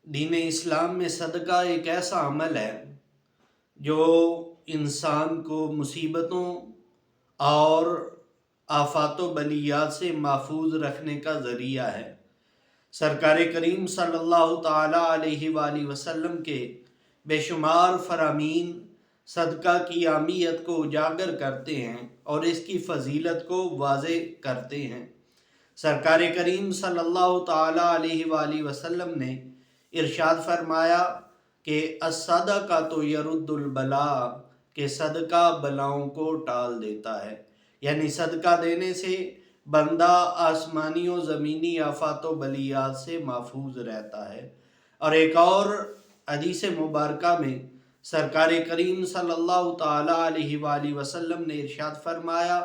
دین اسلام میں صدقہ ایک ایسا عمل ہے جو انسان کو مصیبتوں اور آفات و بلیات سے محفوظ رکھنے کا ذریعہ ہے۔ سرکار کریم صلی اللہ تعالیٰ علیہ وآلہ وسلم کے بے شمار فرامین صدقہ کی اہمیت کو اجاگر کرتے ہیں اور اس کی فضیلت کو واضح کرتے ہیں۔ سرکار کریم صلی اللہ تعالیٰ علیہ وآلہ وسلم نے ارشاد فرمایا کہ الصدقۃ یرد البلاء، کہ صدقہ بلاؤں کو ٹال دیتا ہے، یعنی صدقہ دینے سے بندہ آسمانی و زمینی آفات و بلیات سے محفوظ رہتا ہے۔ اور ایک اور حدیث مبارکہ میں سرکار کریم صلی اللہ تعالیٰ علیہ وآلہ وسلم نے ارشاد فرمایا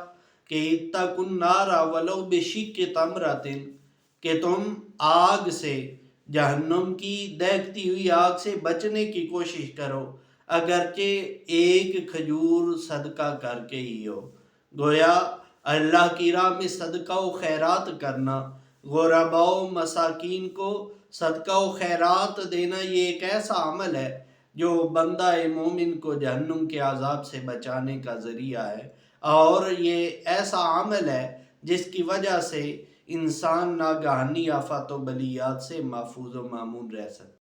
کہ اتقوا النار ولو بشق تمرۃ، کہ تم آگ سے، جہنم کی دہکتی ہوئی آگ سے بچنے کی کوشش کرو اگرچہ ایک کھجور صدقہ کر کے ہی ہو۔ گویا اللہ کی راہ میں صدقہ و خیرات کرنا، غرباء و مساکین کو صدقہ و خیرات دینا، یہ ایک ایسا عمل ہے جو بندہ مومن کو جہنم کے عذاب سے بچانے کا ذریعہ ہے، اور یہ ایسا عمل ہے جس کی وجہ سے انسان ناگہانی آفات و بلیات سے محفوظ و مامون رہ سکتا ہے۔